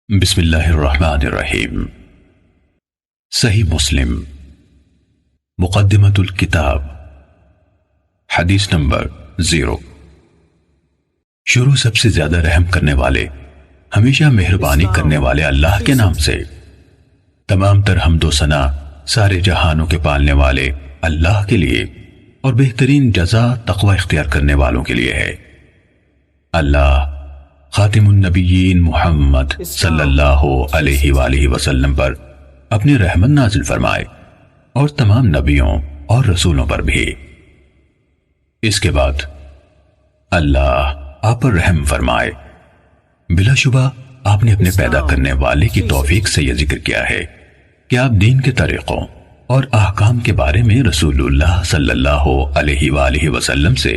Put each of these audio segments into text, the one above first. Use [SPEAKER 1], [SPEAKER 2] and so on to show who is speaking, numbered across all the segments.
[SPEAKER 1] بسم اللہ الرحمن الرحیم۔ صحیح مسلم مقدمۃ الکتاب، حدیث نمبر 0۔ شروع سب سے زیادہ رحم کرنے والے، ہمیشہ مہربانی کرنے والے اللہ کے نام سے۔ تمام تر حمد و ثنا سارے جہانوں کے پالنے والے اللہ کے لیے اور بہترین جزا تقوی اختیار کرنے والوں کے لیے ہے۔ اللہ خاتم النبیین محمد صلی اللہ علیہ وآلہ وسلم پر اپنی رحمت نازل فرمائے اور تمام نبیوں اور رسولوں پر بھی۔ اس کے بعد اللہ آپ پر رحم فرمائے۔ بلا شبہ آپ نے اپنے پیدا کرنے والے کی توفیق سے یہ ذکر کیا ہے کہ آپ دین کے طریقوں اور احکام کے بارے میں رسول اللہ صلی اللہ علیہ وآلہ وسلم سے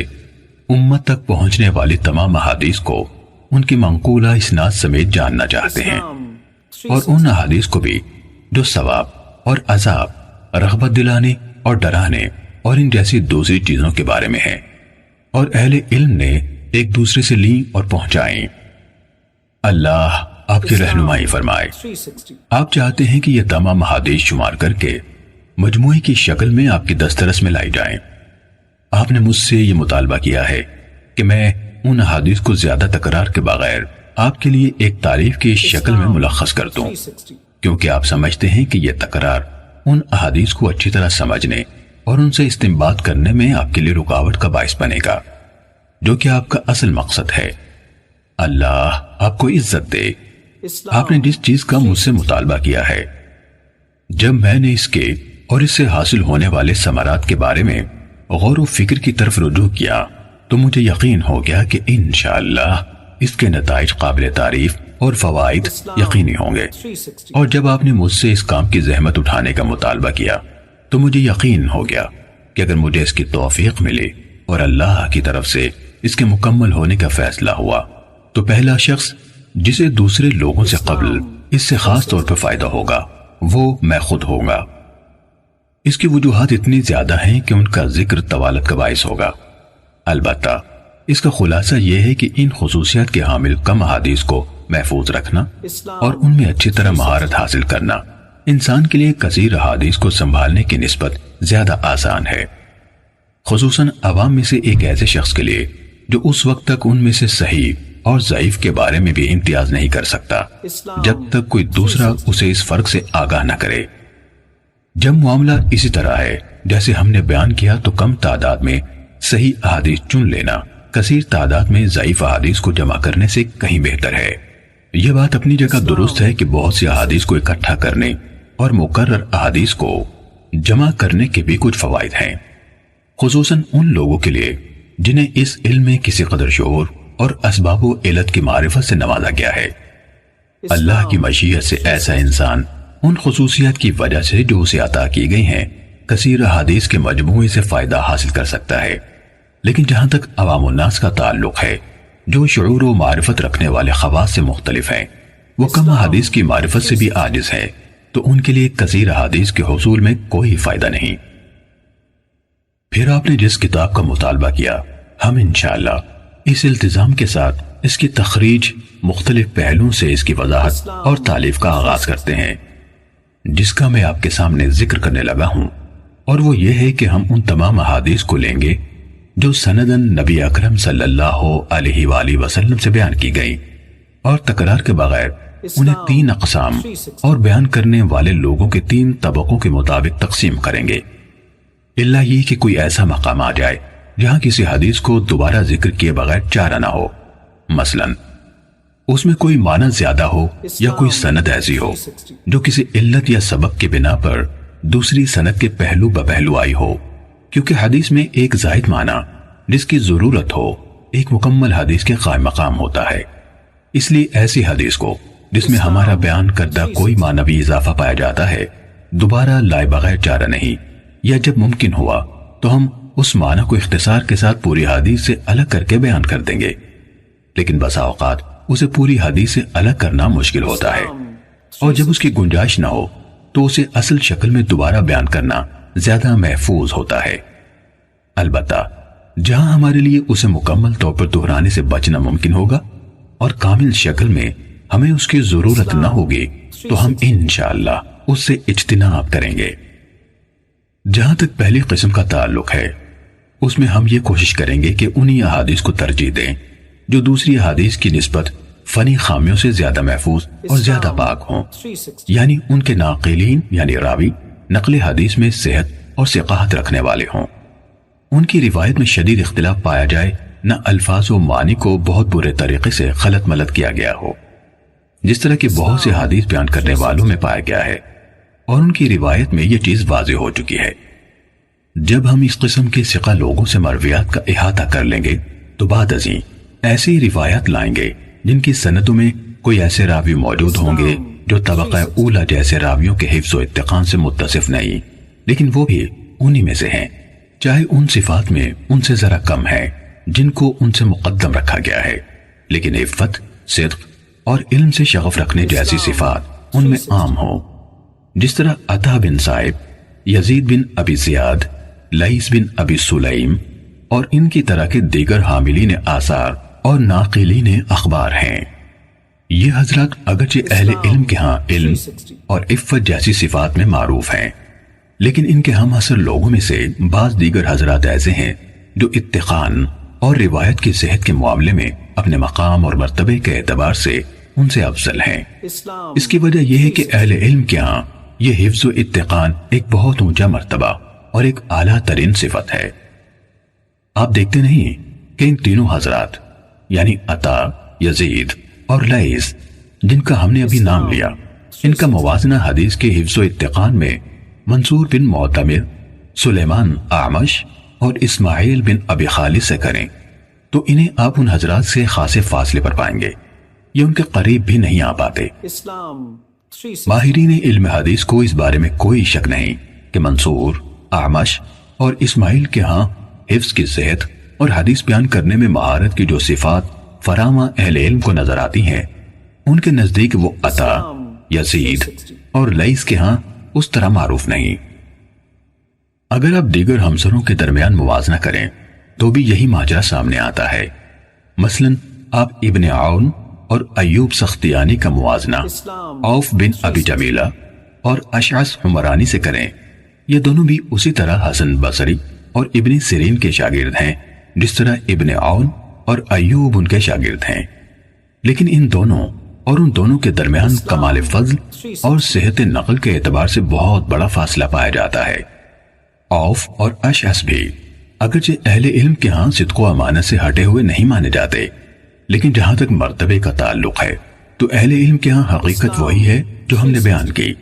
[SPEAKER 1] امت تک پہنچنے والی تمام احادیث کو ان کی منقولہ اسناد سمیت جاننا چاہتے ہیں، اور ان احادیث کو بھی جو ثواب اور عذاب، رغبت دلانے اور ڈرانے اور ان جیسی دوسری چیزوں کے بارے میں ہیں، اور اہل علم نے ایک دوسرے سے لیں اور پہنچائیں۔ اللہ آپ کی رہنمائی فرمائے۔ آپ چاہتے ہیں کہ یہ تمام احادیث شمار کر کے مجموعے کی شکل میں آپ کی دسترس میں لائی جائیں۔ آپ نے مجھ سے یہ مطالبہ کیا ہے کہ میں ان احادیث کو زیادہ تکرار کے بغیر آپ کے لیے ایک تعریف کی شکل میں ملخص کر دوں، کیونکہ آپ سمجھتے ہیں کہ یہ تکرار ان احادیث کو اچھی طرح سمجھنے اور ان سے استنباط کرنے میں آپ کے لیے رکاوٹ کا باعث بنے گا، جو کہ آپ کا اصل مقصد ہے۔ اللہ آپ کو عزت دے۔ آپ نے جس چیز کا مجھ سے مطالبہ کیا ہے، جب میں نے اس کے اور اس سے حاصل ہونے والے ثمرات کے بارے میں غور و فکر کی طرف رجوع کیا تو مجھے یقین ہو گیا کہ انشاءاللہ اس کے نتائج قابل تعریف اور فوائد یقینی ہوں گے۔ اور جب آپ نے مجھ سے اس کام کی زحمت اٹھانے کا مطالبہ کیا تو مجھے یقین ہو گیا کہ اگر مجھے اس کی توفیق ملی اور اللہ کی طرف سے اس کے مکمل ہونے کا فیصلہ ہوا تو پہلا شخص جسے دوسرے لوگوں سے قبل اس سے خاص طور پر فائدہ ہوگا وہ میں خود ہوں گا۔ اس کی وجوہات اتنی زیادہ ہیں کہ ان کا ذکر طوالت کا باعث ہوگا۔ البتہ اس کا خلاصہ یہ ہے کہ ان خصوصیات کے حامل کم احادیث کو محفوظ رکھنا اور ان میں اچھی طرح مہارت حاصل کرنا انسان کے لیے کثیر احادیث کو سنبھالنے کی نسبت زیادہ آسان ہے، خصوصاً عوام میں سے ایک ایسے شخص کے لیے جو اس وقت تک ان میں سے صحیح اور ضعیف کے بارے میں بھی امتیاز نہیں کر سکتا جب تک کوئی دوسرا اسے اس فرق سے آگاہ نہ کرے۔ جب معاملہ اسی طرح ہے جیسے ہم نے بیان کیا تو کم تعداد میں صحیح احادیث چن لینا کثیر تعداد میں ضعیف احادیث کو جمع کرنے سے کہیں بہتر ہے۔ یہ بات اپنی جگہ درست ہے کہ بہت سی احادیث کو اکٹھا کرنے اور مقرر احادیث کو جمع کرنے کے بھی کچھ فوائد ہیں، خصوصاً ان لوگوں کے لیے جنہیں اس علم میں کسی قدر شعور اور اسباب و علت کی معرفت سے نوازا گیا ہے۔ اللہ کی مشیت سے ایسا انسان ان خصوصیات کی وجہ سے جو اسے عطا کی گئی ہیں کثیر احادیث کے مجموعے سے فائدہ حاصل کر سکتا ہے، لیکن جہاں تک عوام الناس کا تعلق ہے جو شعور و معرفت رکھنے والے خواص سے مختلف ہیں، وہ کم احادیث کی معرفت سے بھی عاجز ہے، تو ان کے لیے کثیر احادیث کے حصول میں کوئی فائدہ نہیں۔ پھر آپ نے جس کتاب کا مطالبہ کیا، ہم انشاءاللہ اس التزام کے ساتھ اس کی تخریج مختلف پہلوؤں سے اس کی وضاحت اور تالیف کا آغاز کرتے ہیں، جس کا میں آپ کے سامنے ذکر کرنے لگا ہوں، اور وہ یہ ہے کہ ہم ان تمام احادیث کو لیں گے جو سنداً نبی اکرم صلی اللہ علیہ وآلہ وسلم سے بیان کی گئیں، اور تکرار کے بغیر انہیں 3 اقسام اور بیان کرنے والے لوگوں کے 3 طبقوں کے مطابق تقسیم کریں گے، الا یہ کہ کوئی ایسا مقام آ جائے جہاں کسی حدیث کو دوبارہ ذکر کیے بغیر چارہ نہ ہو، مثلاً اس میں کوئی معنی زیادہ ہو یا کوئی سند ایسی ہو جو کسی علت یا سبب کے بنا پر دوسری سند کے پہلو بپہلو آئی ہو، کیونکہ حدیث میں ایک زائد معنی جس کی ضرورت ہو ایک مکمل حدیث کے قائم مقام ہوتا ہے۔ اس لیے ایسی حدیث کو جس میں ہمارا بیان کردہ کوئی معنوی اضافہ پایا جاتا ہے دوبارہ لائے بغیر چارہ نہیں، یا جب ممکن ہوا تو ہم اس معنی کو اختصار کے ساتھ پوری حدیث سے الگ کر کے بیان کر دیں گے، لیکن بسا اوقات اسے پوری حدیث سے الگ کرنا مشکل ہوتا ہے، اور جب اس کی گنجائش نہ ہو تو اسے اصل شکل میں دوبارہ بیان کرنا زیادہ محفوظ ہوتا ہے۔ البتہ جہاں ہمارے لیے اسے مکمل طور پر دہرانے سے بچنا ممکن ہوگا اور کامل شکل میں ہمیں اس کی ضرورت نہ ہوگی تو ہم انشاءاللہ اس سے اجتناب کریں گے۔ جہاں تک پہلی قسم کا تعلق ہے، اس میں ہم یہ کوشش کریں گے کہ انہی احادیث کو ترجیح دیں جو دوسری احادیث کی نسبت فنی خامیوں سے زیادہ محفوظ اور زیادہ پاک ہوں، یعنی ان کے ناقلین یعنی راوی نقل حدیث میں صحت اور ثقاہت رکھنے والے ہوں، ان کی روایت میں شدید اختلاف پایا جائے، نہ الفاظ و معنی کو بہت برے طریقے سے خلط ملط کیا گیا ہو، جس طرح کی بہت سے حدیث بیان کرنے والوں میں پایا گیا ہے، اور ان کی روایت میں یہ چیز واضح ہو چکی ہے۔ جب ہم اس قسم کے ثقہ لوگوں سے مرویات کا احاطہ کر لیں گے تو بعد ازیں ایسی روایات لائیں گے جن کی سندوں میں کوئی ایسے راوی موجود ہوں گے جو طبقہ اولا جیسے راویوں کے حفظ و اتقان سے متصف نہیں، لیکن وہ بھی انہی میں سے ہیں، چاہے ان صفات میں ان سے ذرا کم ہے جن کو ان سے مقدم رکھا گیا ہے، لیکن عفت، صدق اور علم سے شغف رکھنے جیسی صفات ان میں عام ہوں، جس طرح عطا بن صائب، یزید بن ابی زیاد، لیث بن ابی سلیم اور ان کی طرح کے دیگر حاملین آثار اور ناقلین اخبار ہیں۔ یہ حضرات اگرچہ اہل علم کے ہاں علم اور عفت جیسی صفات میں معروف ہیں، لیکن ان کے ہم عصر لوگوں میں سے بعض دیگر حضرات ایسے ہیں جو اتقان اور روایت کی صحت کے معاملے میں اپنے مقام اور مرتبے کے اعتبار سے ان سے افضل ہیں۔ اس کی وجہ یہ ہے کہ اہل علم کے ہاں یہ حفظ و اتقان ایک بہت اونچا مرتبہ اور ایک اعلیٰ ترین صفت ہے۔ آپ دیکھتے نہیں کہ ان تینوں حضرات یعنی عطا، یزید اور لیث جن کا ہم نے ابھی نام لیا، ان کا موازنہ حدیث کے حفظ و اتقان میں منصور بن معتمر، سلیمان اعمش اور اسماعیل بن ابی خالد سے کریں تو انہیں آپ ان حضرات سے خاصے فاصلے پر پائیں گے، یہ ان کے قریب بھی نہیں آ پاتے۔ ماہرین علم حدیث کو اس بارے میں کوئی شک نہیں کہ منصور، اعمش اور اسماعیل کے ہاں حفظ کی صحت اور حدیث بیان کرنے میں مہارت کی جو صفات فراواں اہل علم کو نظر آتی ہیں، ان کے نزدیک وہ عطا، یزید اور لیث کے ہاں اس طرح معروف نہیں۔ اگر آپ دیگر ہمسروں کے درمیان موازنہ کریں تو بھی یہی ماجرا سامنے آتا ہے۔ مثلا آپ ابن عون اور ایوب سختیانی کا موازنہ عوف بن ابی جمیلہ اور اشعث حمرانی سے کریں، یہ دونوں بھی اسی طرح حسن بصری اور ابن سیرین کے شاگرد ہیں جس طرح ابن عون اور ایوب ان کے شاگرد ہیں، لیکن ان دونوں اور ان دونوں کے درمیان کمال فضل اور صحت نقل کے اعتبار سے بہت بڑا فاصلہ پایا جاتا ہے۔ عوف اور اشعث بھی اگرچہ اہل علم کے ہاں صدق و امانت سے ہٹے ہوئے نہیں مانے جاتے، لیکن جہاں تک مرتبے کا تعلق ہے تو اہل علم کے ہاں حقیقت وہی ہے جو ہم نے بیان کی۔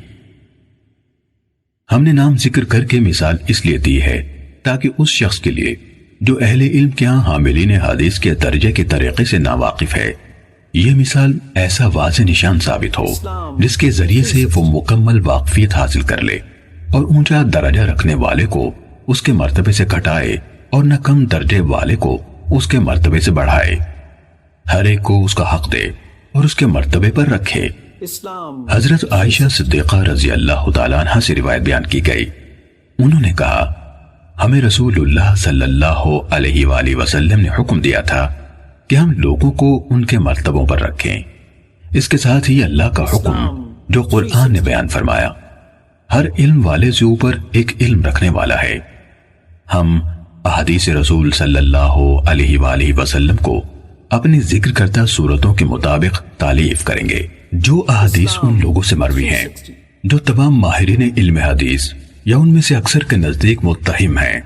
[SPEAKER 1] ہم نے نام ذکر کر کے مثال اس لیے دی ہے تاکہ اس شخص کے لیے جو اہل علم کے ہاں حاملین حدیث کے درجے کے طریقے سے ناواقف ہے، یہ مثال ایسا واضح نشان ثابت ہو جس کے ذریعے سے وہ مکمل واقفیت حاصل کر لے اور اونچا درجہ رکھنے والے کو اس کے مرتبے سے گھٹائے اور نہ کم درجے والے کو اس کے مرتبے سے بڑھائے، ہر ایک کو اس کا حق دے اور اس کے مرتبے پر رکھے۔ حضرت عائشہ صدیقہ رضی اللہ تعالیٰ عنہ سے روایت بیان کی گئی، انہوں نے کہا ہمیں رسول اللہ صلی اللہ علیہ وآلہ وسلم نے حکم دیا تھا کہ ہم لوگوں کو ان کے مرتبوں پر رکھیں۔ اس کے ساتھ ہی اللہ کا حکم جو قرآن نے بیان فرمایا، ہر علم والے سے اوپر ایک علم رکھنے والا ہے۔ ہم احادیث رسول صلی اللہ علیہ وآلہ وسلم کو اپنی ذکر کردہ صورتوں کے مطابق تالیف کریں گے۔ جو احادیث ان لوگوں سے مروی ہیں جو تمام ماہرین علم حدیث یا ان میں سے اکثر کے نزدیک متہم ہیں،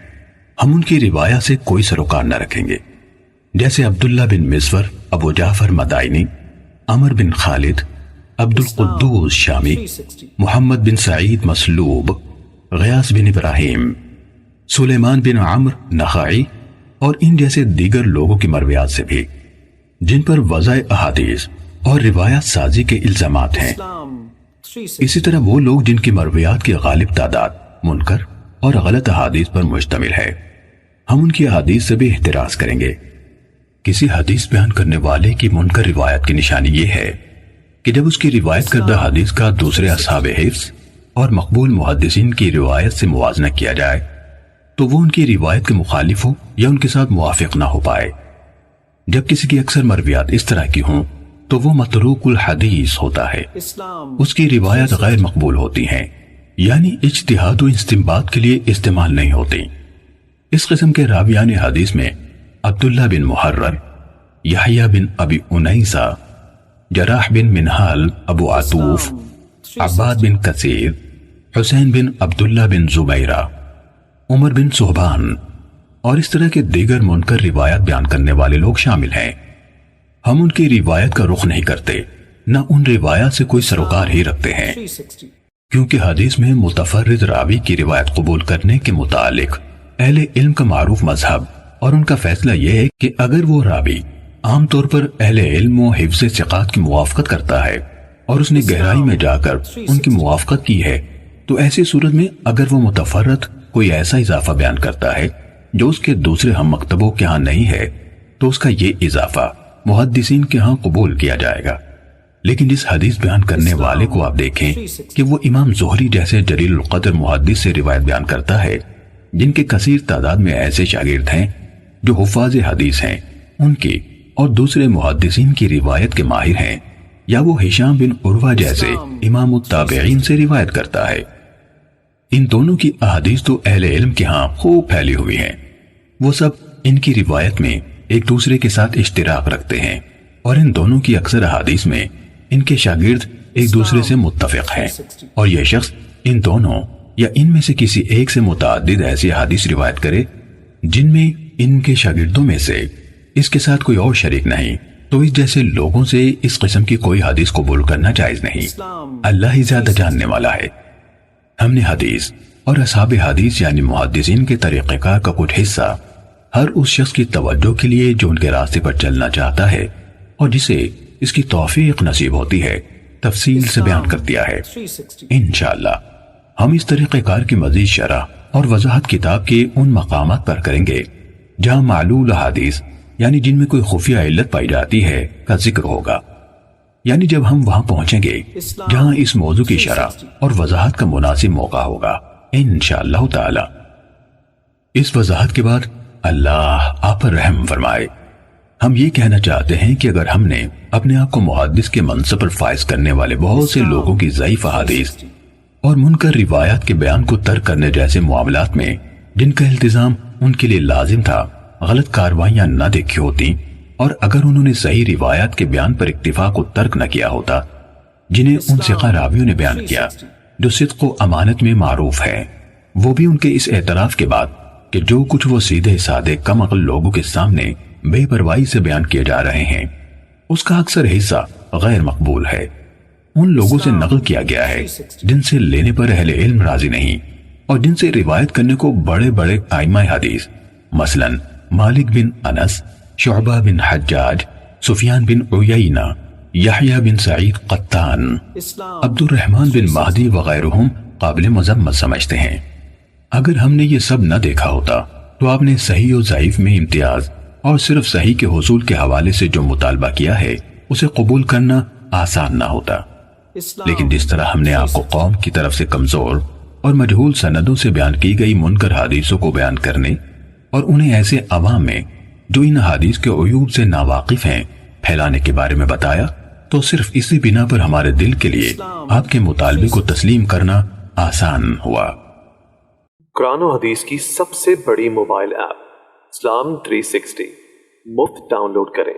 [SPEAKER 1] ہم ان کی روایت سے کوئی سروکار نہ رکھیں گے، جیسے عبداللہ بن مسور، ابو جعفر مدائنی، عمر بن خالد، عبد القدوس شامی، محمد بن سعید مسلوب، غیاث بن ابراہیم، سلیمان بن عمرو نخعی اور ان جیسے دیگر لوگوں کی مرویات سے بھی جن پر وضع احادیث اور روایات سازی کے الزامات ہیں۔ اسی طرح وہ لوگ جن کی مرویات کی غالب تعداد منکر اور غلط احادیث پر مشتمل ہے، ہم ان کی احادیث سے بھی احتراز کریں گے۔ کسی حدیث بیان کرنے والے کی منکر روایت کی نشانی یہ ہے کہ جب اس کی روایت کردہ حدیث کا دوسرے اصحاب حفظ اور مقبول محدثین کی روایت سے موازنہ کیا جائے تو وہ ان کی روایت کے مخالف ہو یا ان کے ساتھ موافق نہ ہو پائے۔ جب کسی کی اکثر مرویات اس طرح کی ہوں تو وہ متروک الحدیث ہوتا ہے، اس کی روایت غیر مقبول ہوتی ہیں، یعنی اجتہاد و استنباط کے لیے استعمال نہیں ہوتی۔ اس قسم کے راویان حدیث میں عبداللہ بن محرر، یحییٰ بن ابی انیسہ، جراح بن منہال ابو عطوف، عباد بن کثیر، حسین بن عبداللہ بن زبیرہ، عمر بن صہبان اور اس طرح کے دیگر منکر روایت بیان کرنے والے لوگ شامل ہیں۔ ہم ان کی روایت کا رخ نہیں کرتے، نہ ان روایات سے کوئی سروکار ہی رکھتے ہیں، کیونکہ حدیث میں متفرد راوی کی روایت قبول کرنے کے متعلق اہل علم کا معروف مذہب اور ان کا فیصلہ یہ ہے کہ اگر وہ راوی عام طور پر اہل علم و حفظ ثقات کی موافقت کرتا ہے اور اس نے گہرائی میں جا کر ان کی موافقت کی ہے، تو ایسی صورت میں اگر وہ متفرد کوئی ایسا اضافہ بیان کرتا ہے جو اس کے دوسرے ہم مکتبوں کے ہاں نہیں ہے، تو اس کا یہ اضافہ محدثین کے ہاں قبول کیا جائے گا۔ لیکن جس حدیث بیان کرنے والے کو آپ دیکھیں کہ وہ امام زہری جیسے جلیل القدر محدث سے روایت بیان کرتا ہے، جن کے کثیر تعداد میں ایسے شاگرد ہیں جو حفاظ حدیث ہیں، ان کی اور دوسرے محدثین کی روایت کے ماہر ہیں، یا وہ ہشام بن عروہ جیسے امام التابعین سے روایت کرتا ہے، ان دونوں کی احادیث تو اہل علم کے ہاں خوب پھیلی ہوئی ہیں، وہ سب ان کی روایت میں ایک دوسرے کے ساتھ اشتراک رکھتے ہیں، اور ان دونوں کی اکثر احادیث میں ان کے شاگرد ایک دوسرے سے متفق ہیں، اور یہ شخص ان دونوں یا ان میں سے کسی ایک سے متعدد ایسی حدیث روایت کرے جن میں ان کے شاگردوں میں سے اس کے ساتھ کوئی اور شریک نہیں، تو اس جیسے لوگوں سے اس قسم کی کوئی حدیث قبول کرنا جائز نہیں۔ اللہ ہی زیادہ جاننے والا ہے۔ ہم نے حدیث اور اصحاب حدیث یعنی محدثین کے طریقہ کار کا کچھ حصہ ہر اس شخص کی توجہ کے لیے جو ان کے راستے پر چلنا چاہتا ہے اور جسے اس کی توفیق نصیب ہوتی ہے تفصیل سے بیان کر دیا ہے۔ انشاءاللہ ہم اس طریقہ کار کی مزید شرح اور وضاحت کتاب کے ان مقامات پر کریں گے جہاں معلول حدیث یعنی جن میں کوئی خفیہ علت پائی جاتی ہے کا ذکر ہوگا، یعنی جب ہم وہاں پہنچیں گے جہاں اس موضوع کی شرح اور وضاحت کا مناسب موقع ہوگا انشاءاللہ تعالی۔ اس وضاحت کے بعد اللہ آپ پر رحم فرمائے۔ ہم یہ کہنا چاہتے ہیں کہ اگر ہم نے اپنے آپ کو محدث کے منصب پر فائز کرنے والے بہت سے لوگوں کی ضعیف احادیث اور منکر روایات کے بیان کو ترک کرنے جیسے معاملات میں جن کا التزام ان کے لیے لازم تھا غلط کاروائیاں نہ دیکھی ہوتی، اور اگر انہوں نے صحیح روایات کے بیان پر اکتفا کو ترک نہ کیا ہوتا جنہیں ان ثقہ راویوں نے بیان کیا جو صدق و امانت میں معروف ہے، وہ بھی ان کے اس اعتراف کے بعد کہ جو کچھ وہ سیدھے سادے کم عقل لوگوں کے سامنے بے پرواہی سے بیان کیے جا رہے ہیں اس کا اکثر حصہ غیر مقبول ہے، ان لوگوں سے نقل کیا گیا ہے جن سے لینے پر اہل علم راضی نہیں اور جن سے روایت کرنے کو بڑے بڑے ائمہ حدیث مثلا مالک بن انس، شعبہ بن حجاج، سفیان بن عیینہ، یحییٰ بن سعید قطان، عبد الرحمن بن مہدی وغیرہم قابل مذمت سمجھتے ہیں۔ اگر ہم نے یہ سب نہ دیکھا ہوتا تو آپ نے صحیح و ضعیف میں امتیاز اور صرف صحیح کے حصول کے حوالے سے جو مطالبہ کیا ہے اسے قبول کرنا آسان نہ ہوتا، لیکن جس طرح ہم نے آپ کو قوم کی طرف سے کمزور اور مجہول سندوں سے بیان کی گئی منکر حدیثوں کو بیان کرنے اور انہیں ایسے عوام میں جو ان حدیث کے عیوب سے ناواقف ہیں پھیلانے کے بارے میں بتایا، تو صرف اسی بنا پر ہمارے دل کے لیے آپ کے مطالبے کو تسلیم کرنا آسان ہوا۔
[SPEAKER 2] قرآن و حدیث کی سب سے بڑی موبائل ایپ اسلام 360 مفت ڈاؤن لوڈ کریں۔